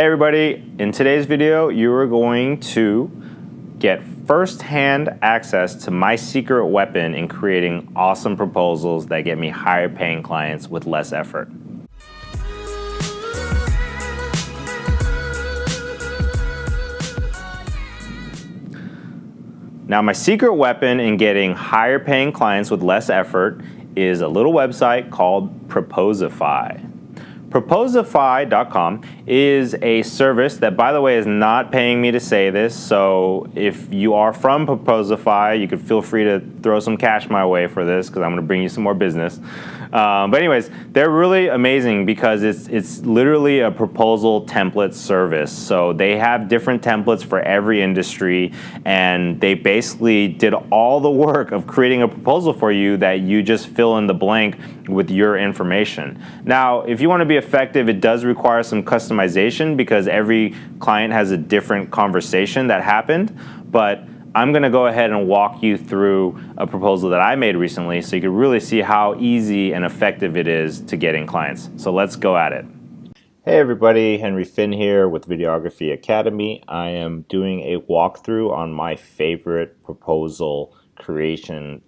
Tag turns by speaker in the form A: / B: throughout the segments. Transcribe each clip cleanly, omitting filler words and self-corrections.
A: Hey everybody, in today's video you are going to get first-hand access to my secret weapon in creating awesome proposals that get me higher paying clients with less effort. Now my secret weapon in getting higher paying clients with less effort is a little website called Proposify. Proposify.com is a service that, by the way, is not paying me to say this, so if you are from Proposify, you could feel free to throw some cash my way for this because I'm going to bring you some more business. But anyways, they're really amazing because it's literally a proposal template service. So they have different templates for every industry, and they basically did all the work of creating a proposal for you that you just fill in the blank with your information. Now, if you want to be effective, it does require some customization because every client has a different conversation that happened, but I'm going to go ahead and walk you through a proposal that I made recently so you can really see how easy and effective it is to getting clients. So let's go at it. Hey everybody, Henry Finn here with Videography Academy. I am doing a walkthrough on my favorite proposal creation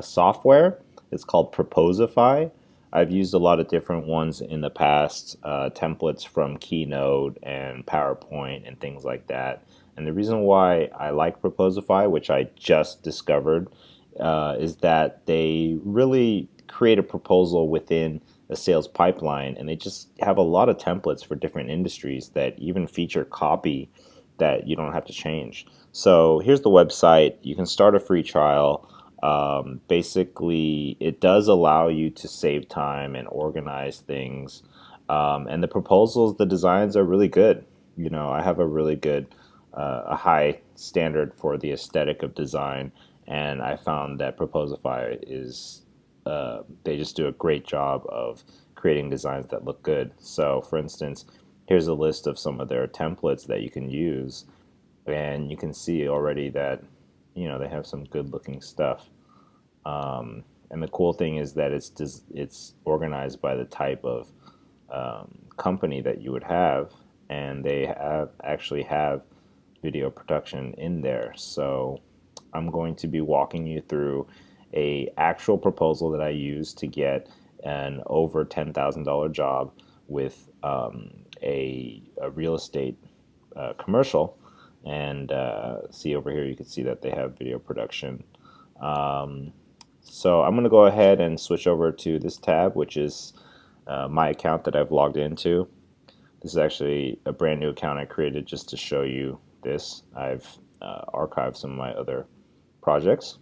A: software. It's called Proposify. I've used a lot of different ones in the past, templates from Keynote and PowerPoint and things like that. And the reason why I like Proposify, which I just discovered, is that they really create a proposal within a sales pipeline, and they just have a lot of templates for different industries that even feature copy that you don't have to change. So here's the website. You can start a free trial. Basically, it does allow you to save time and organize things. And the proposals, the designs are really good. You know, I have a really good, a high standard for the aesthetic of design, and I found that Proposify is, they just do a great job of creating designs that look good. So, for instance, here's a list of some of their templates that you can use, and you can see already that, you know, they have some good looking stuff. And the cool thing is that it's organized by the type of company that you would have, and they actually have video production in there. So I'm going to be walking you through a actual proposal that I used to get an over $10,000 job with a real estate commercial. And see over here, you can see that they have video production. So I'm going to go ahead and switch over to this tab, which is my account that I've logged into. This is actually a brand new account I created just to show you this. I've archived some of my other projects.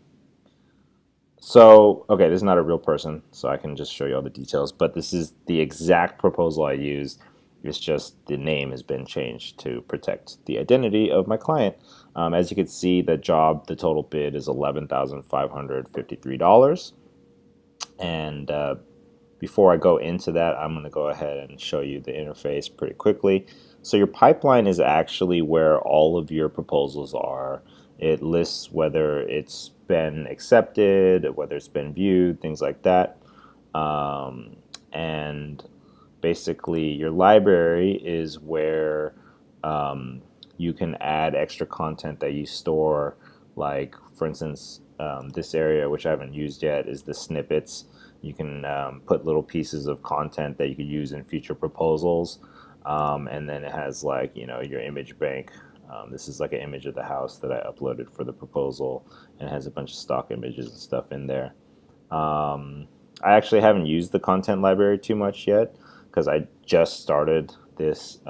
A: So, okay, this is not a real person, so I can just show you all the details, but this is the exact proposal I used. It's just the name has been changed to protect the identity of my client. As you can see, the total bid is $11,553. And before I go into that, I'm going to go ahead and show you the interface pretty quickly. So your pipeline is actually where all of your proposals are. It lists whether it's been accepted, whether it's been viewed, things like that. And basically, your library is where you can add extra content that you store. Like, for instance, this area, which I haven't used yet, is the snippets. You can put little pieces of content that you could use in future proposals. And then it has, like, you know, your image bank. This is like an image of the house that I uploaded for the proposal, and it has a bunch of stock images and stuff in there. I actually haven't used the content library too much yet, because I just started this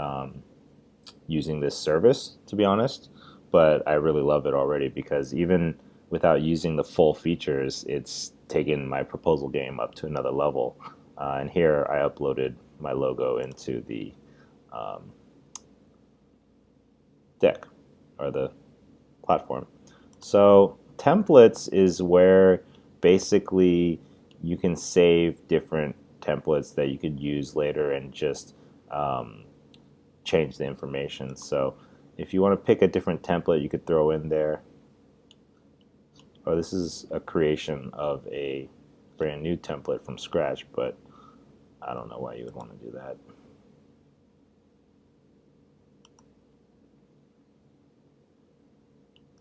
A: using this service, to be honest, but I really love it already because even without using the full features, it's taken my proposal game up to another level. And here I uploaded my logo into the deck or the platform. So templates is where basically you can save different templates that you could use later and just change the information. So if you want to pick a different template, you could throw in there. Oh, this is a creation of a brand new template from scratch, but I don't know why you would want to do that.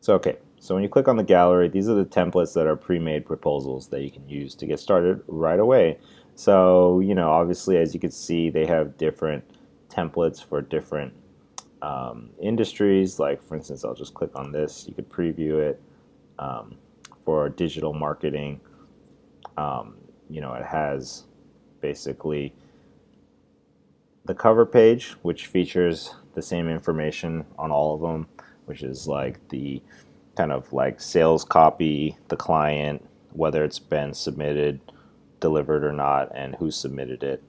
A: So okay, so when you click on the gallery, these are the templates that are pre-made proposals that you can use to get started right away. So, obviously, as you can see, they have different templates for different industries. Like, for instance, I'll just click on this. You could preview it for digital marketing. It has basically the cover page, which features the same information on all of them, which is like the kind of like sales copy, the client, whether it's been submitted, delivered or not, and who submitted it,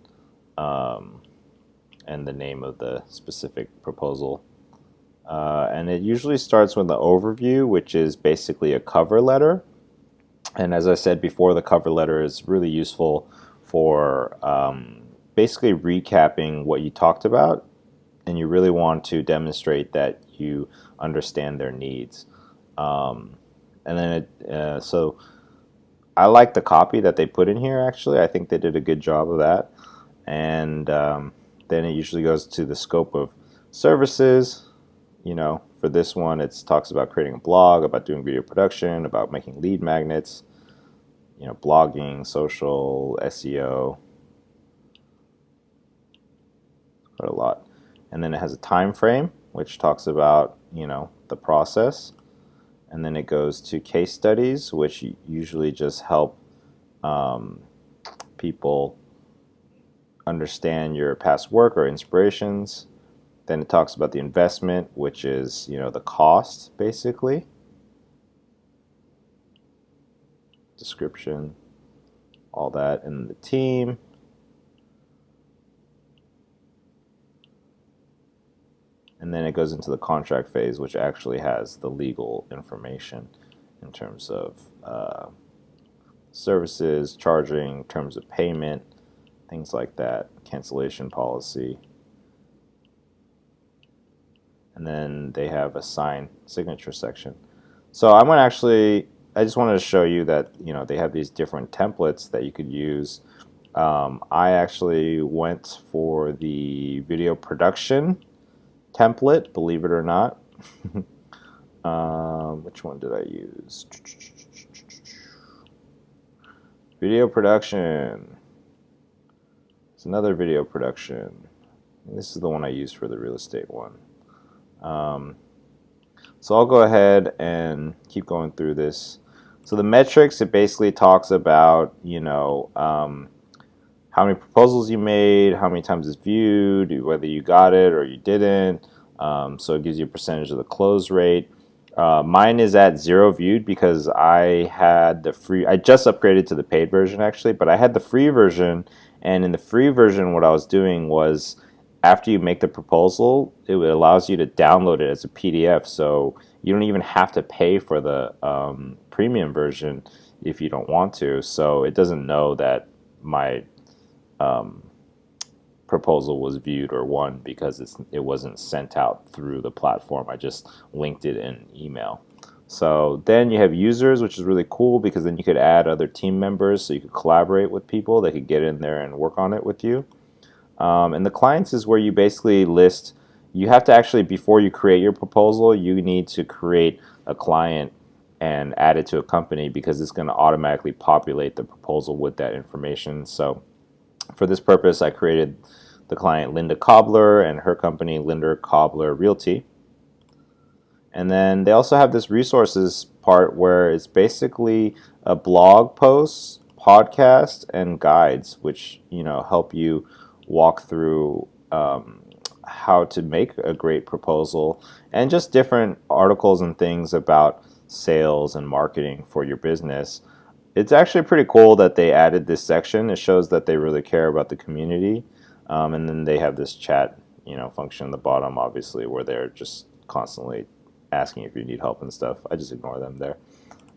A: and the name of the specific proposal. And it usually starts with the overview, which is basically a cover letter. And as I said before, the cover letter is really useful for basically recapping what you talked about, and you really want to demonstrate that you understand their needs. And then so I like the copy that they put in here. Actually, I think they did a good job of that. And then it usually goes to the scope of services. For this one, it talks about creating a blog, about doing video production, about making lead magnets, blogging, social, SEO, quite a lot. And then it has a time frame, which talks about, the process. And then it goes to case studies, which usually just help people understand your past work or inspirations. Then it talks about the investment, which is, the cost, basically. Description, all that, and the team. And then it goes into the contract phase, which actually has the legal information in terms of services, charging, terms of payment, things like that, cancellation policy. And then they have a sign signature section. So I just wanted to show you that, they have these different templates that you could use. I actually went for the video production template, believe it or not. Which one did I use? Video production. It's another video production. This is the one I used for the real estate one. So I'll go ahead and keep going through this. So the metrics, it basically talks about, how many proposals you made, how many times it's viewed, whether you got it or you didn't. So it gives you a percentage of the close rate. Mine is at 0 viewed because I had the free. I just upgraded to the paid version actually, but I had the free version, and in the free version, what I was doing was, after you make the proposal, it allows you to download it as a PDF. So you don't even have to pay for the premium version if you don't want to. So it doesn't know that my proposal was viewed or won because it wasn't sent out through the platform. I just linked it in email. So then you have users, which is really cool because then you could add other team members, so you could collaborate with people that could get in there and work on it with you. And the clients is where you basically list. You have to actually, before you create your proposal, you need to create a client and add it to a company because it's going to automatically populate the proposal with that information. So for this purpose, I created the client Linda Cobbler and her company Linda Cobbler Realty. And then they also have this resources part where it's basically a blog post, podcast, and guides, which help you walk through how to make a great proposal, and just different articles and things about sales and marketing for your business. It's actually pretty cool that they added this section. It shows that they really care about the community. And then they have this chat, function at the bottom, obviously, where they're just constantly asking if you need help and stuff. I just ignore them there.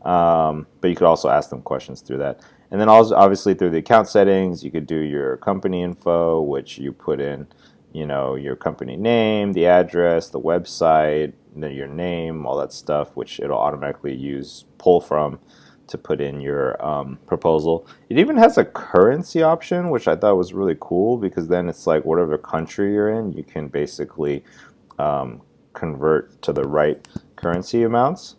A: But you could also ask them questions through that. And then also, obviously, through the account settings, you could do your company info, which you put in, your company name, the address, the website, your name, all that stuff, which it'll automatically pull from to put in your proposal. It even has a currency option, which I thought was really cool because then it's like whatever country you're in, you can basically convert to the right currency amounts.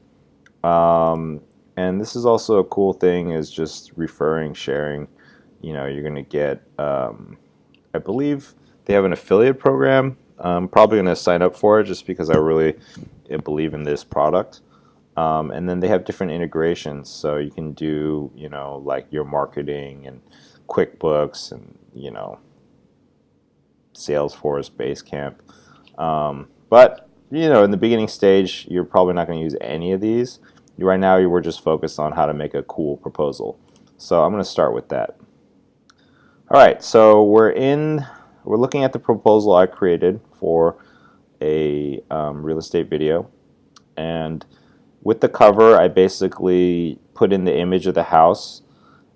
A: And this is also a cool thing, is just referring, sharing. You're going to get, I believe they have an affiliate program. I'm probably going to sign up for it just because I really believe in this product. And then they have different integrations, so you can do, like your marketing and QuickBooks and, Salesforce, Basecamp. But, in the beginning stage, you're probably not going to use any of these. Right now, we're just focused on how to make a cool proposal. So I'm going to start with that. All right, so we're looking at the proposal I created for a real estate video. And with the cover, I basically put in the image of the house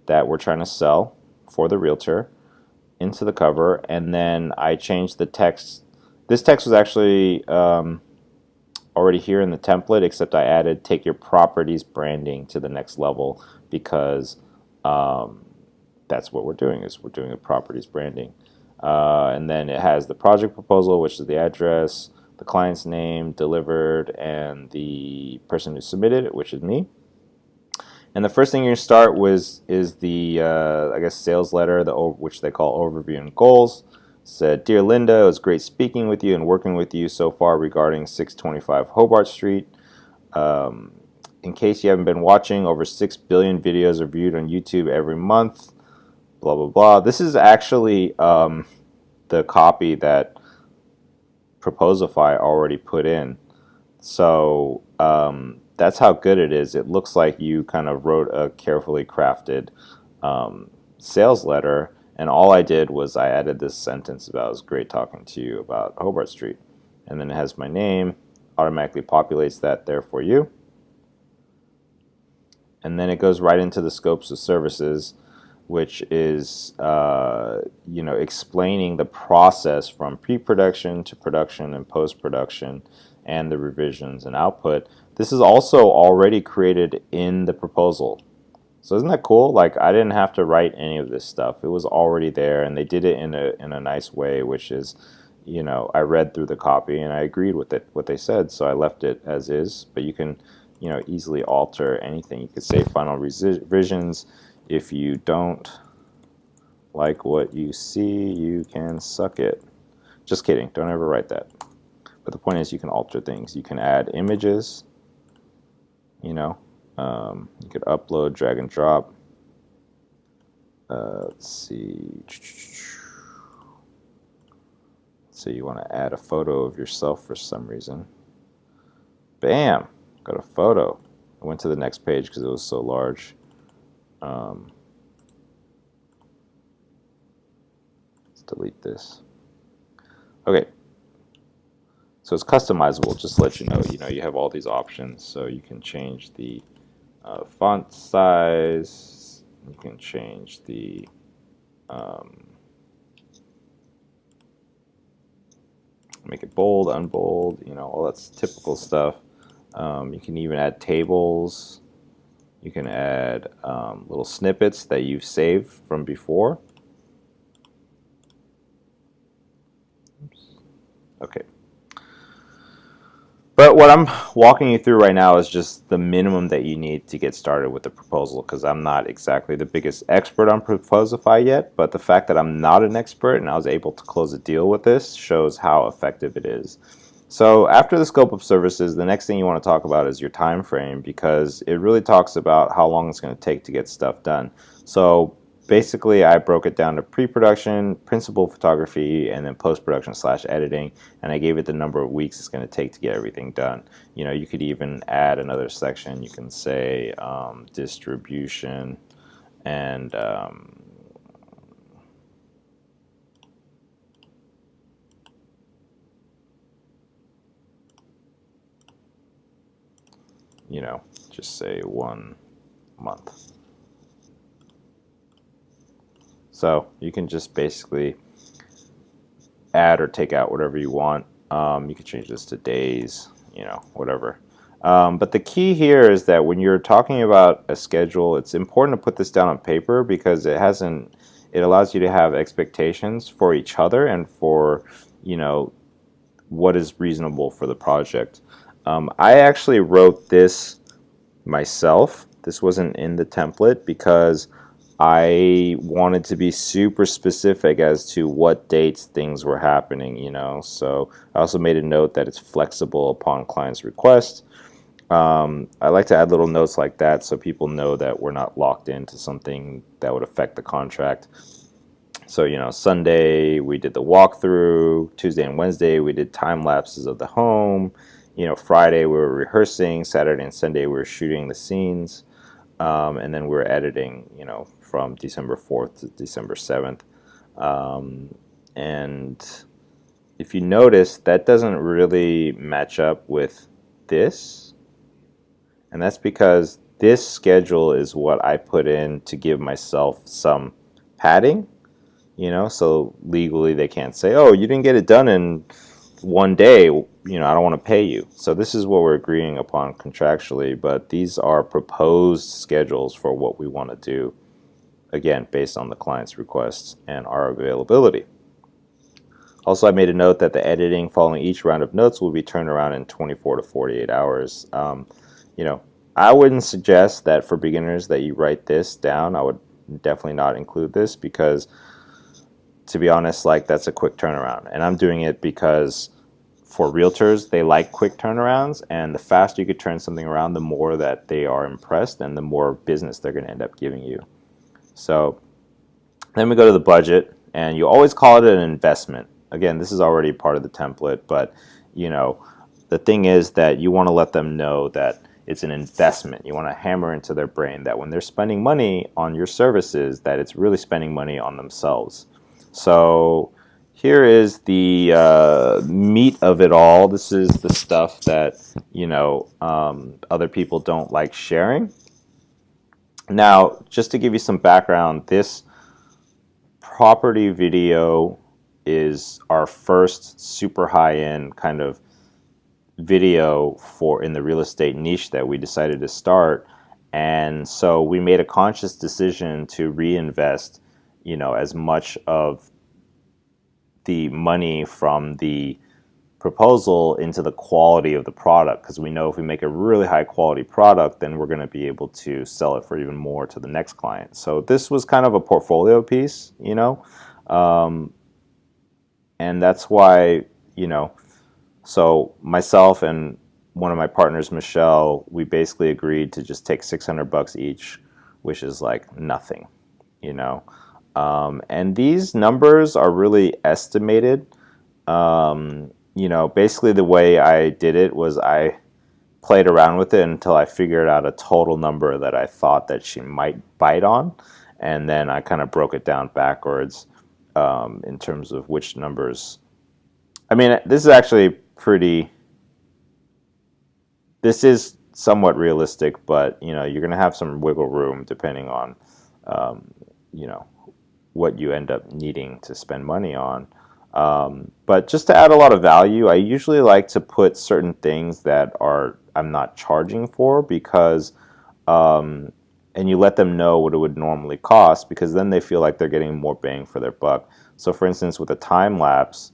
A: that we're trying to sell for the realtor into the cover, and then I changed the text. This text was actually already here in the template, except I added "take your properties branding to the next level" because that's what we're doing, is we're doing a properties branding. And then it has the project proposal, which is the address, the client's name, delivered, and the person who submitted it, which is me. And the first thing you're going to start with is the, I guess, sales letter, which they call overview and goals. Said, "Dear Linda, it was great speaking with you and working with you so far regarding 625 Hobart Street. In case you haven't been watching, over 6 billion videos are viewed on YouTube every month, blah, blah, blah." This is actually the copy that Proposify already put in. So that's how good it is. It looks like you kind of wrote a carefully crafted sales letter, and all I did was I added this sentence about, "it was great talking to you about Hobart Street," and then it has my name, automatically populates that there for you, and then it goes right into the scopes of services, which is explaining the process from pre-production to production and post-production, and the revisions and output. This is also already created in the proposal. So isn't that cool? Like, I didn't have to write any of this stuff. It was already there, and they did it in a nice way, which is, I read through the copy and I agreed with it, what they said, so I left it as is. But you can, easily alter anything. You could say final revisions. If you don't like what you see, you can suck it. Just kidding. Don't ever write that. But the point is, you can alter things. You can add images. You could upload, drag and drop. Let's see. So you want to add a photo of yourself for some reason. Bam! Got a photo. I went to the next page because it was so large. Let's delete this. Okay. So it's customizable, just to let you know. You have all these options, so you can change the font size. You can change the make it bold, unbold, all that's typical stuff. You can even add tables. You can add little snippets that you've saved from before. Oops. Okay. But what I'm walking you through right now is just the minimum that you need to get started with the proposal, because I'm not exactly the biggest expert on Proposify yet, but the fact that I'm not an expert and I was able to close a deal with this shows how effective it is. So after the scope of services, the next thing you want to talk about is your time frame, because it really talks about how long it's going to take to get stuff done. So basically, I broke it down to pre-production, principal photography, and then post-production / editing, and I gave it the number of weeks it's going to take to get everything done. You could even add another section. You can say distribution and just say 1 month. So you can just basically add or take out whatever you want. You can change this to days, whatever. But the key here is that when you're talking about a schedule, it's important to put this down on paper, because it allows you to have expectations for each other and for, what is reasonable for the project. I actually wrote this myself. This wasn't in the template because I wanted to be super specific as to what dates things were happening, you know. So I also made a note that it's flexible upon client's request. I like to add little notes like that so people know that we're not locked into something that would affect the contract. So, you know, Sunday we did the walkthrough, Tuesday and Wednesday we did time lapses of the home, you know, Friday we were rehearsing, Saturday and Sunday we were shooting the scenes, and then we were editing, you know, from December 4th to December 7th. And if you notice, that doesn't really match up with this. And that's because this schedule is what I put in to give myself some padding, you know, so legally they can't say, oh, you didn't get it done in one day, you know, I don't want to pay you. So this is what we're agreeing upon contractually, but these are proposed schedules for what we want to do, again, based on the client's requests and our availability. Also, I made a note that the editing following each round of notes will be turned around in 24 to 48 hours. You know, I wouldn't suggest that for beginners that you write this down. I would definitely not include this because, to be honest, like that's a quick turnaround. And I'm doing it because for realtors, they like quick turnarounds, and the faster you could turn something around, the more that they are impressed and the more business they're going to end up giving you. So then we go to the budget, and you always call it an investment. Again, this is already part of the template, but you know, the thing is that you want to let them know that it's an investment. You want to hammer into their brain that when they're spending money on your services, that it's really spending money on themselves. So here is the meat of it all. This is the stuff that, you know, other people don't like sharing. Now, just to give you some background, this property video is our first super high-end kind of video for in the real estate niche that we decided to start. And so we made a conscious decision to reinvest, you know, as much of the money from the proposal into the quality of the product, because we know if we make a really high quality product, then we're going to be able to sell it for even more to the next client. So this was kind of a portfolio piece, you know, and that's why, you know, so myself and one of my partners, Michelle, we basically agreed to just take $600 each, which is like nothing, you know. And these numbers are really estimated. You know, basically the way I did it was I played around with it until I figured out a total number that I thought that she might bite on, and then I kind of broke it down backwards in terms of which numbers. I mean, this is actually pretty. This is somewhat realistic, but you know, you're going to have some wiggle room depending on, you know, what you end up needing to spend money on. But just to add a lot of value, I usually like to put certain things that I'm not charging for because, and you let them know what it would normally cost, because then they feel like they're getting more bang for their buck. So for instance, with a time lapse,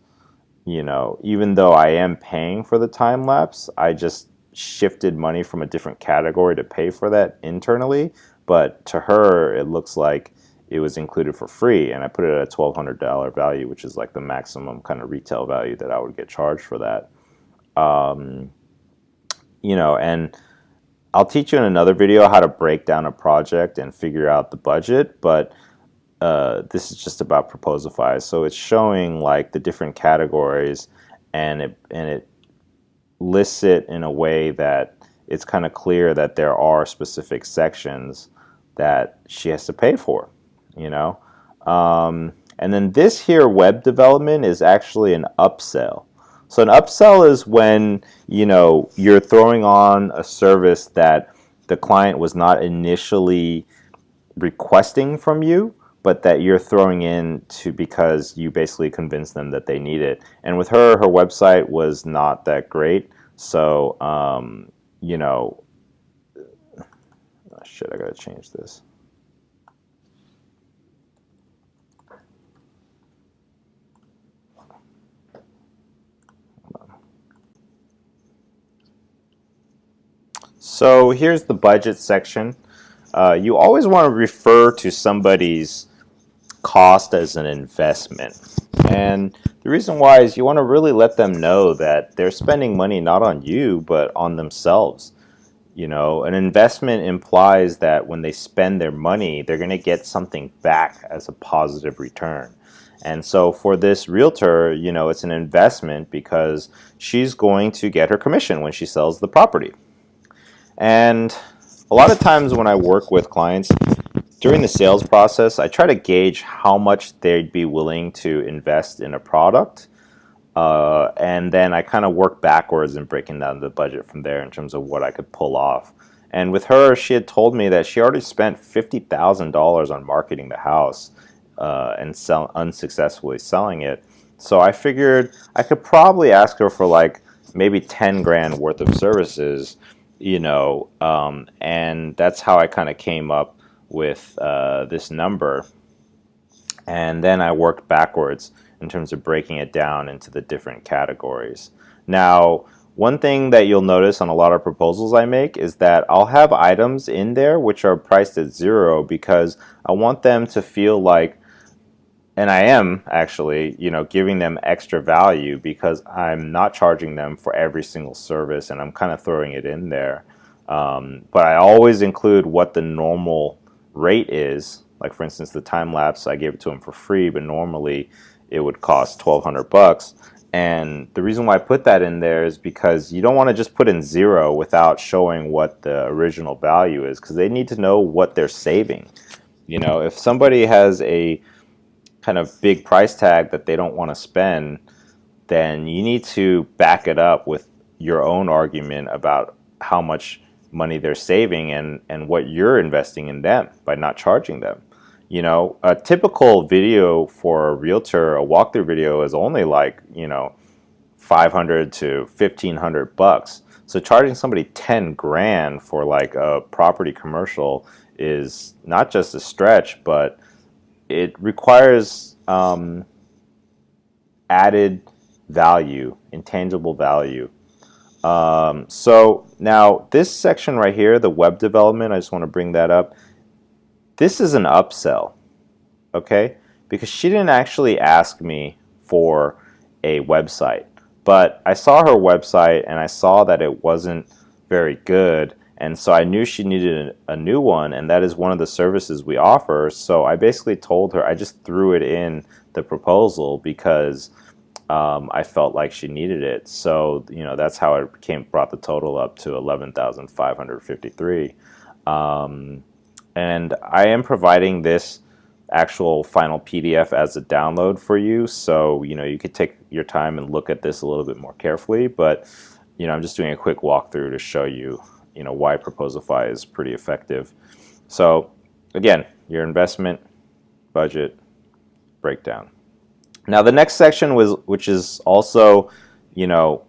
A: you know, even though I am paying for the time lapse, I just shifted money from a different category to pay for that internally. But to her, it looks like it was included for free, and I put it at a $1,200 value, which is like the maximum kind of retail value that I would get charged for that. You know, and I'll teach you in another video how to break down a project and figure out the budget, but this is just about Proposify. So it's showing like the different categories, and it lists it in a way that it's kind of clear that there are specific sections that she has to pay for, you know. And then this here, web development, is actually an upsell. So an upsell is when, you know, you're throwing on a service that the client was not initially requesting from you, but that you're throwing in to because you basically convinced them that they need it. And with her website was not that great. So, you know, oh, shit, I gotta change this. So here's the budget section. You always want to refer to somebody's cost as an investment. And the reason why is you want to really let them know that they're spending money not on you, but on themselves. You know, an investment implies that when they spend their money, they're going to get something back as a positive return. And so for this realtor, you know, it's an investment because she's going to get her commission when she sells the property. And a lot of times when I work with clients, during the sales process, I try to gauge how much they'd be willing to invest in a product. And then I kind of work backwards and breaking down the budget from there in terms of what I could pull off. And with her, she had told me that she already spent $50,000 on marketing the house and unsuccessfully selling it. So I figured I could probably ask her for like maybe 10 grand worth of services, you know, and that's how I kind of came up with this number. And then I worked backwards in terms of breaking it down into the different categories. Now, one thing that you'll notice on a lot of proposals I make is that I'll have items in there which are priced at zero because I want them to feel like, and I am actually, you know, giving them extra value because I'm not charging them for every single service and I'm kind of throwing it in there. But I always include what the normal rate is. Like for instance, the time lapse, I gave it to them for free, but normally it would cost $1,200. And the reason why I put that in there is because you don't want to just put in zero without showing what the original value is, because they need to know what they're saving. You know, if somebody has a kind of big price tag that they don't want to spend, then you need to back it up with your own argument about how much money they're saving and what you're investing in them by not charging them. You know, a typical video for a realtor, a walkthrough video, is only like, you know, 500 to 1,500 bucks. So charging somebody 10 grand for like a property commercial is not just a stretch, but it requires added value, intangible value. So now this section right here, the web development, I just want to bring that up. This is an upsell, okay? Because she didn't actually ask me for a website, but I saw her website and I saw that it wasn't very good, and so I knew she needed a new one, and that is one of the services we offer. So I basically told her, I just threw it in the proposal because I felt like she needed it. So, you know, that's how it brought the total up to 11,553. And I am providing this actual final PDF as a download for you. So, you know, you could take your time and look at this a little bit more carefully. But, you know, I'm just doing a quick walkthrough to show you, you know, why Proposify is pretty effective. So, again, your investment, budget, breakdown. Now the next section which is also, you know,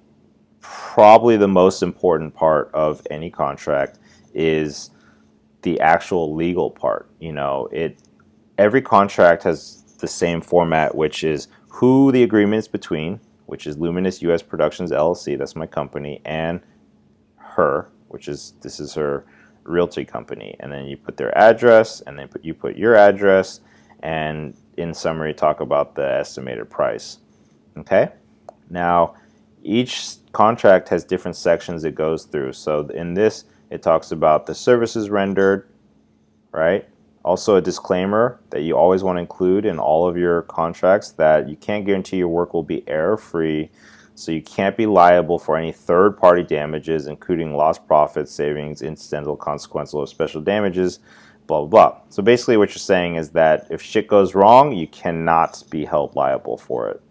A: probably the most important part of any contract, is the actual legal part. You know, every contract has the same format, which is who the agreement is between, which is Luminous US Productions LLC, that's my company, and her, this is her realty company, and then you put their address, and then you put your address, and in summary talk about the estimated price. Okay, now each contract has different sections it goes through. So in this, it talks about the services rendered, right? Also a disclaimer that you always want to include in all of your contracts, that you can't guarantee your work will be error-free, so you can't be liable for any third-party damages, including lost profits, savings, incidental, consequential, or special damages, blah, blah, blah. So basically what you're saying is that if shit goes wrong, you cannot be held liable for it.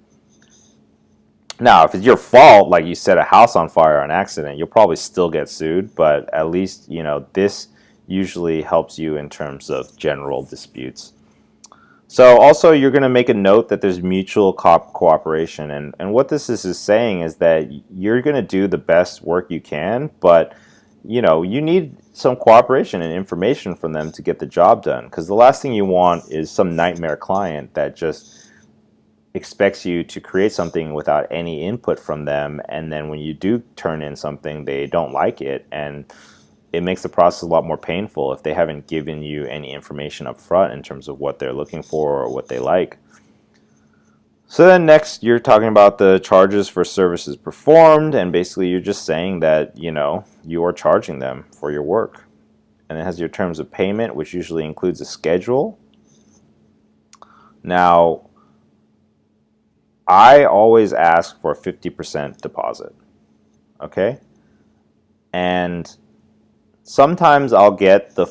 A: Now, if it's your fault, like you set a house on fire on accident, you'll probably still get sued, but at least, you know, this usually helps you in terms of general disputes. So also you're going to make a note that there's mutual cooperation, and what this is saying is that you're going to do the best work you can, but you know, you need some cooperation and information from them to get the job done, because the last thing you want is some nightmare client that just expects you to create something without any input from them, and then when you do turn in something, they don't like it, and it makes the process a lot more painful if they haven't given you any information up front in terms of what they're looking for or what they like. So then next you're talking about the charges for services performed, and basically you're just saying that, you know, you are charging them for your work. And it has your terms of payment, which usually includes a schedule. Now, I always ask for a 50% deposit, okay? And sometimes I'll get the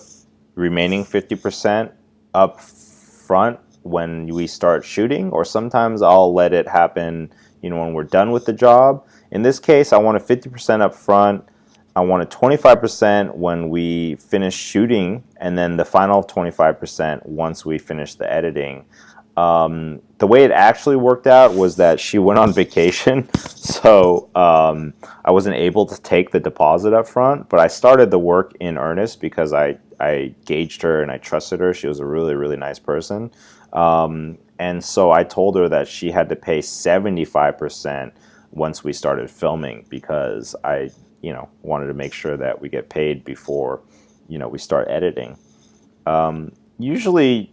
A: remaining 50% up front when we start shooting, or sometimes I'll let it happen, you know, when we're done with the job. In this case, I want a 50% up front. I want a 25% when we finish shooting, and then the final 25% once we finish the editing. The way it actually worked out was that she went on vacation, so I wasn't able to take the deposit up front, but I started the work in earnest because I gauged her and I trusted her. She was a really, really nice person. And so I told her that she had to pay 75% once we started filming, because I, you know, wanted to make sure that we get paid before, you know, we start editing. Usually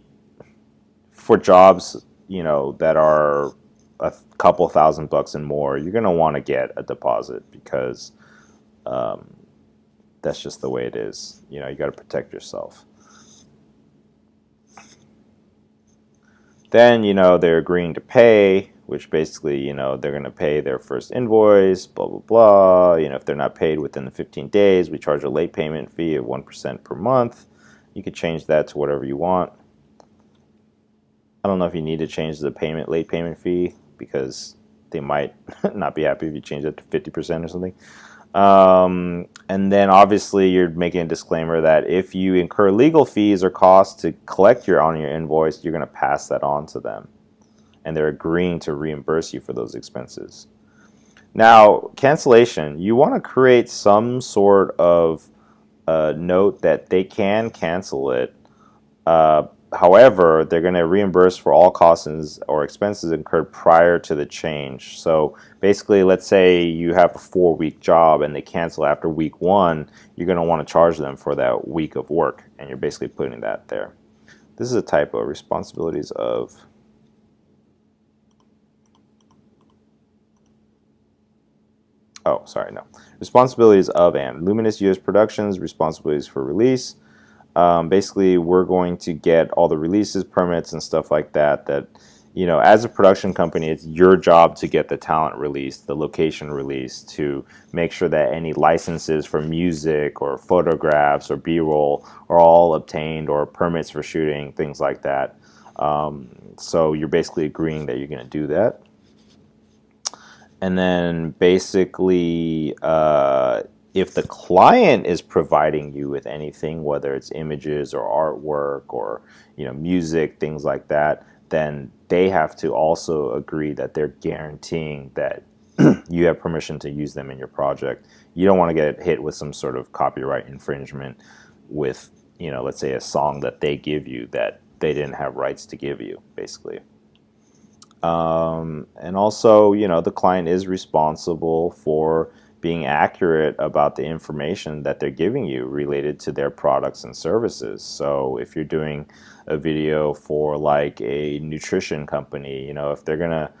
A: for jobs, you know, that are a couple $1,000 and more, you're going to want to get a deposit, because that's just the way it is. You know, you got to protect yourself. Then, you know, they're agreeing to pay, which basically, you know, they're going to pay their first invoice, blah, blah, blah. You know, if they're not paid within the 15 days, we charge a late payment fee of 1% per month. You could change that to whatever you want. I don't know if you need to change the late payment fee, because they might not be happy if you change it to 50% or something. And then obviously you're making a disclaimer that if you incur legal fees or costs to collect on your invoice, you're going to pass that on to them, and they're agreeing to reimburse you for those expenses. Now, cancellation, you want to create some sort of note that they can cancel it. However, they're going to reimburse for all costs or expenses incurred prior to the change. So basically, let's say you have a 4-week job and they cancel after week 1, you're going to want to charge them for that week of work, and you're basically putting that there. This is a typo. Responsibilities of... Oh, sorry, no. Responsibilities of and Luminous US Productions, responsibilities for release. Basically, we're going to get all the releases, permits, and stuff like that. That, you know, as a production company, it's your job to get the talent released, the location released, to make sure that any licenses for music or photographs or B-roll are all obtained, or permits for shooting, things like that. So you're basically agreeing that you're going to do that. And then basically, if the client is providing you with anything, whether it's images or artwork or, you know, music, things like that, then they have to also agree that they're guaranteeing that you have permission to use them in your project. You don't want to get hit with some sort of copyright infringement with, you know, let's say a song that they give you that they didn't have rights to give you, basically. And also, you know, the client is responsible for being accurate about the information that they're giving you related to their products and services. So if you're doing a video for like a nutrition company, you know, if they're going to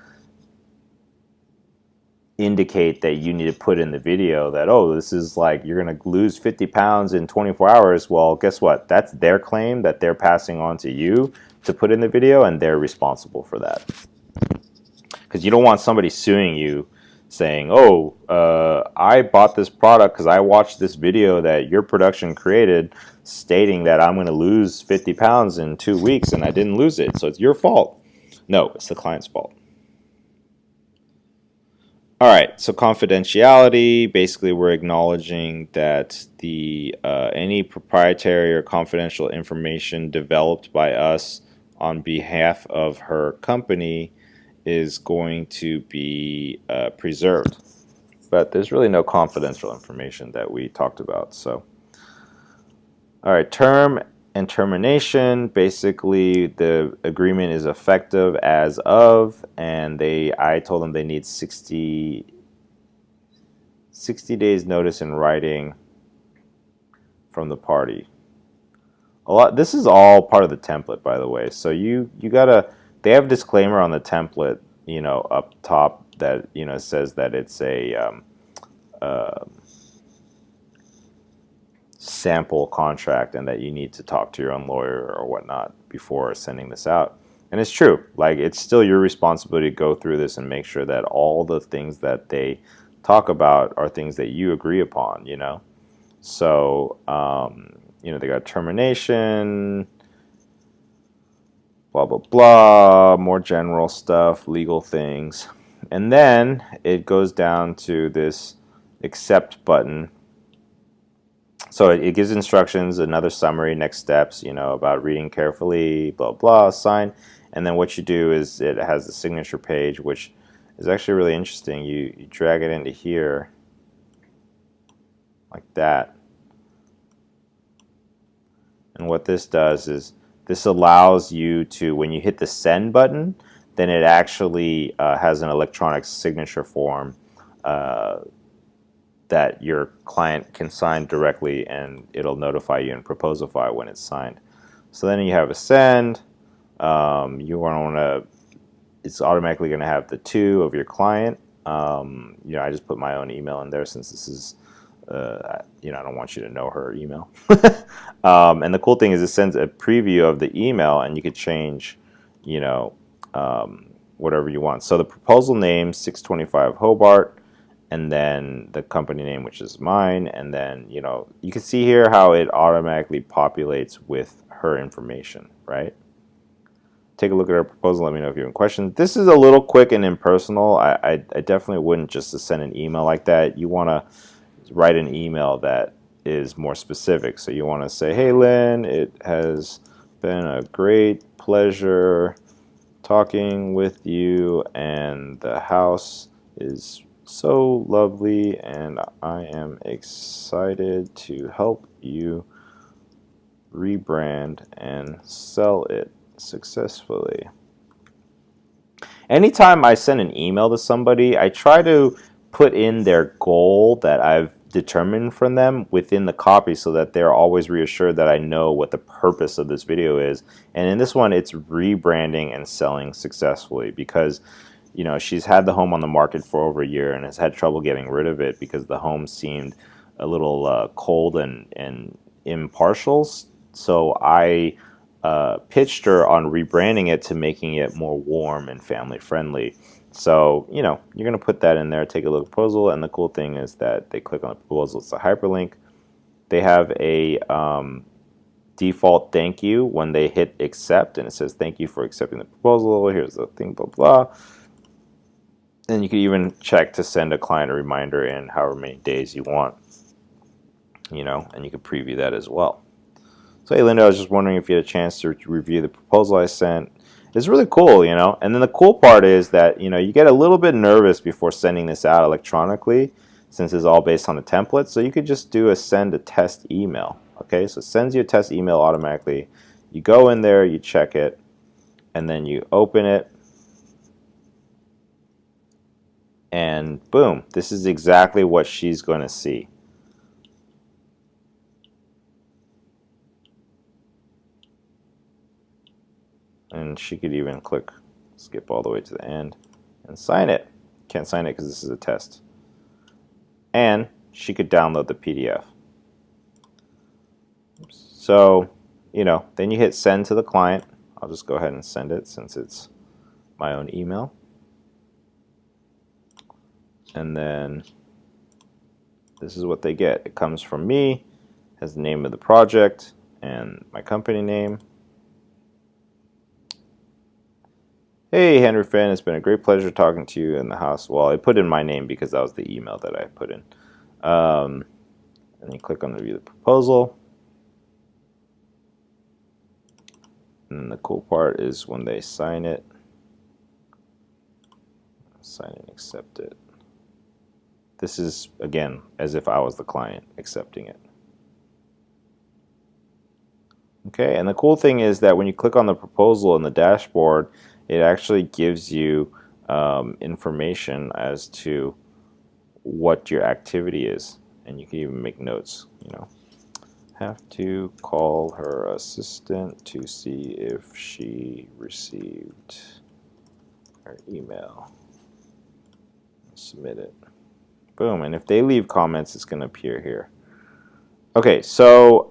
A: indicate that you need to put in the video that, oh, this is like you're going to lose 50 pounds in 24 hours, well, guess what? That's their claim that they're passing on to you to put in the video, and they're responsible for that. Because you don't want somebody suing you saying, oh, I bought this product because I watched this video that your production created stating that I'm going to lose 50 pounds in 2 weeks and I didn't lose it, so it's your fault. No, it's the client's fault. All right, so confidentiality, basically we're acknowledging that the any proprietary or confidential information developed by us on behalf of her company is going to be preserved. But there's really no confidential information that we talked about. So, all right, term and termination. Basically, the agreement is effective as of, and I told them they need 60 days notice in writing from the party. This is all part of the template, by the way. So you gotta. They have a disclaimer on the template, up top that says that it's a sample contract and that you need to talk to your own lawyer or whatnot before sending this out. And it's true. Like, it's still your responsibility to go through this and make sure that all the things that they talk about are things that you agree upon. So they got termination, blah blah blah, more general stuff, legal things, and then it goes down to this accept button. So it gives instructions, another summary, next steps, about reading carefully, blah, blah, sign. And then what you do is it has the signature page, which is actually really interesting. You drag it into here like that. And what this does is this allows you to, when you hit the send button, then it actually has an electronic signature form that your client can sign directly, and it'll notify you in Proposify when it's signed. So then you have a send. You want to. It's automatically going to have the to of your client. I just put my own email in there since this is, I don't want you to know her email. And the cool thing is it sends a preview of the email, and you could change, whatever you want. So the proposal name 625 Hobart. And then the company name, which is mine, and then you can see here how it automatically populates with her information, right? Take a look at our proposal. Let me know if you have any questions. This is a little quick and impersonal. I definitely wouldn't just send an email like that. You want to write an email that is more specific. So you want to say, "Hey Lynn, it has been a great pleasure talking with you, and the house is so lovely, and I am excited to help you rebrand and sell it successfully." Anytime I send an email to somebody, I try to put in their goal that I've determined from them within the copy so that they're always reassured that I know what the purpose of this video is. And in this one, it's rebranding and selling successfully, because she's had the home on the market for over a year and has had trouble getting rid of it because the home seemed a little cold and impartial. So I pitched her on rebranding it to making it more warm and family friendly. So, you're going to put that in there, take a look at the proposal, and the cool thing is that they click on the proposal, it's a hyperlink. They have a default thank you when they hit accept, and it says thank you for accepting the proposal, here's the thing, blah, blah. And you can even check to send a client a reminder in however many days you want, and you can preview that as well. So, hey, Linda, I was just wondering if you had a chance to review the proposal I sent. It's really cool, And then the cool part is that, you get a little bit nervous before sending this out electronically, since it's all based on a template. So you could just do a send a test email. Okay, so it sends you a test email automatically. You go in there, you check it, and then you open it. And boom, this is exactly what she's going to see. And she could even skip all the way to the end and sign it. Can't sign it because this is a test. And she could download the PDF. So, then you hit send to the client. I'll just go ahead and send it since it's my own email. And then this is what they get. It comes from me, has the name of the project and my company name. Hey, Henry Finn, it's been a great pleasure talking to you in the house. Well, I put in my name because that was the email that I put in. And you click on review the proposal. And the cool part is when they sign it, sign and accept it. This is, again, as if I was the client accepting it. Okay, and the cool thing is that when you click on the proposal in the dashboard, it actually gives you information as to what your activity is, and you can even make notes. have to call her assistant to see if she received her email. Submit it. Boom, and if they leave comments, it's going to appear here. Okay, so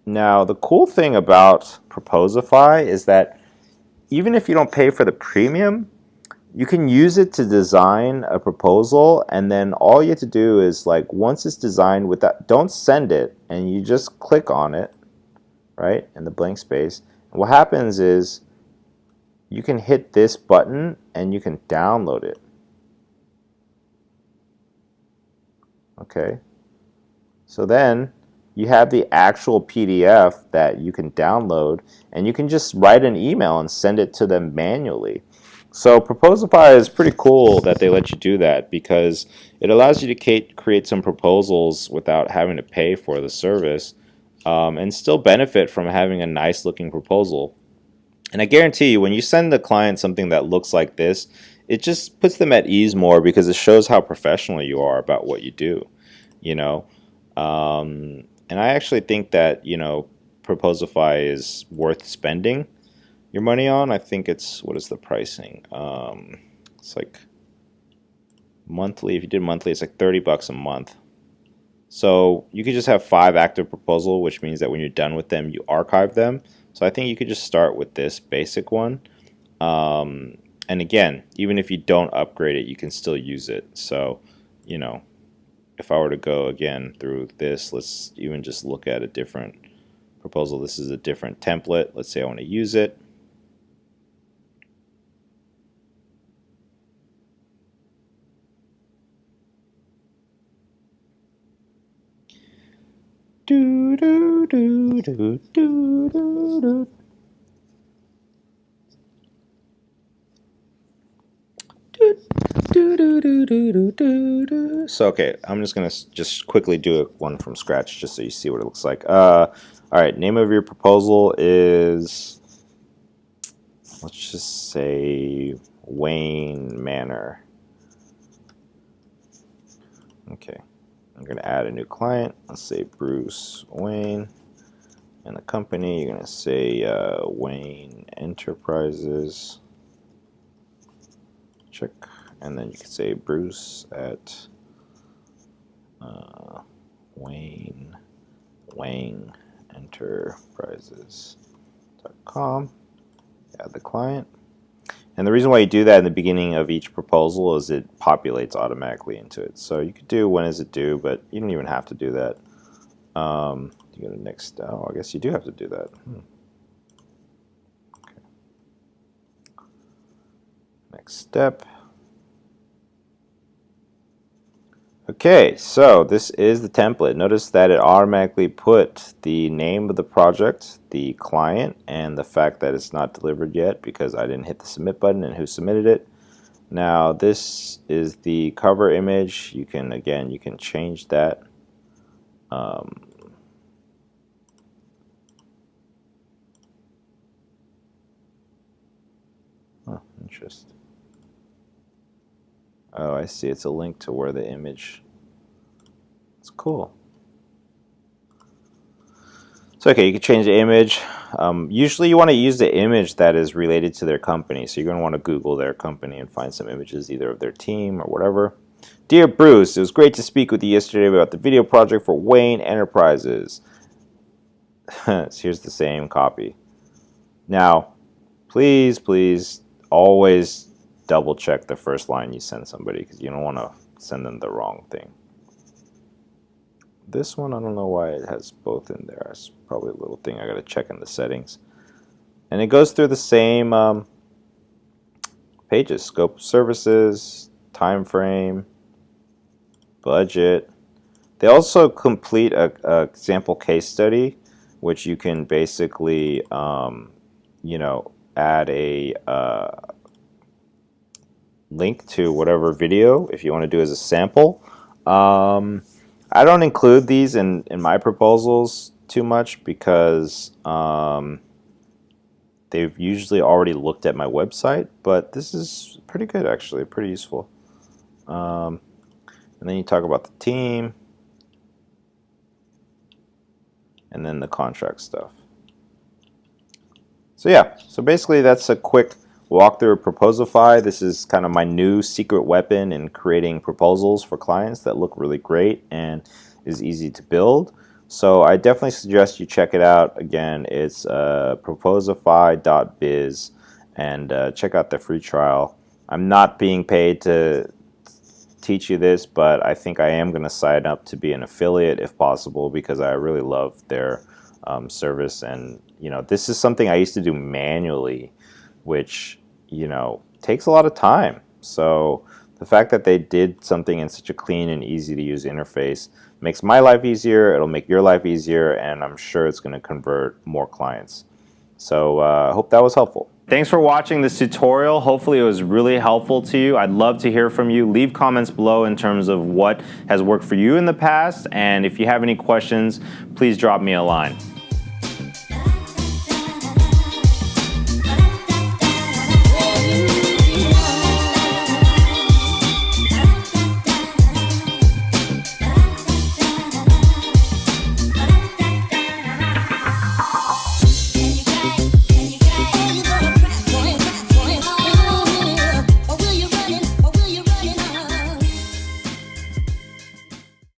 A: now the cool thing about Proposify is that even if you don't pay for the premium, you can use it to design a proposal, and then all you have to do is, like, once it's designed with that, don't send it, and you just click on it, right, in the blank space. And what happens is you can hit this button and you can download it. Okay, so then you have the actual PDF that you can download, and you can just write an email and send it to them manually. So Proposify is pretty cool that they let you do that, because it allows you to create some proposals without having to pay for the service, and still benefit from having a nice looking proposal. And I guarantee you, when you send the client something that looks like this, it just puts them at ease more, because it shows how professional you are about what you do, you know. And I actually think that, you know, Proposify is worth spending your money on. I think it's, what is the pricing? It's like monthly. If you did monthly, it's like $30 a month. So you could just have 5 active proposals, which means that when you're done with them, you archive them. So I think you could just start with this basic one. And again, even if you don't upgrade it, you can still use it. So, you know, if I were to go again through this, let's even just look at a different proposal. This is a different template. Let's say I want to use it. Do, do, do, do, do, do, do. So okay, I'm just gonna just quickly do one from scratch just so you see what it looks like. All right, name of your proposal is, let's just say, Wayne Manor. Okay, I'm gonna add a new client. Let's say Bruce Wayne, and the company you're gonna say Wayne Enterprises. Check. And then you can say Bruce at Wayne Enterprises.com. Add the client. And the reason why you do that in the beginning of each proposal is it populates automatically into it. So you could do when is it due, but you don't even have to do that. You go to next. Oh, I guess you do have to do that. Okay. Next step. Okay, so this is the template. Notice that it automatically put the name of the project, the client, and the fact that it's not delivered yet because I didn't hit the submit button and who submitted it. Now this is the cover image. You can, again, you can change that. Interesting. Oh, I see. It's a link to where the image. It's cool. So okay, you can change the image. Usually you want to use the image that is related to their company. So you're going to want to Google their company and find some images either of their team or whatever. Dear Bruce, it was great to speak with you yesterday about the video project for Wayne Enterprises. Here's the same copy. Now, please always double check the first line you send somebody, because you don't want to send them the wrong thing. This one, I don't know why it has both in there. It's probably a little thing I got to check in the settings. And it goes through the same pages: scope of services, time frame, budget. They also complete a example case study, which you can basically, you know, add a link to whatever video if you want to do as a sample. I don't include these in my proposals too much because they've usually already looked at my website, but this is pretty good actually, pretty useful. And then you talk about the team. and then the contract stuff. So yeah, so basically that's a quick walkthrough of Proposify. This is kind of my new secret weapon in creating proposals for clients that look really great and is easy to build. So I definitely suggest you check it out. Again, it's proposify.biz, and check out the free trial. I'm not being paid to teach you this, but I think I am going to sign up to be an affiliate if possible, because I really love their service. And this is something I used to do manually, which takes a lot of time. So the fact that they did something in such a clean and easy to use interface makes my life easier. It'll make your life easier, and I'm sure it's going to convert more clients. So I hope that was helpful. Thanks for watching this tutorial. Hopefully it was really helpful to you. I'd love to hear from you. Leave comments below in terms of what has worked for you in the past, and if you have any questions, please drop me a line.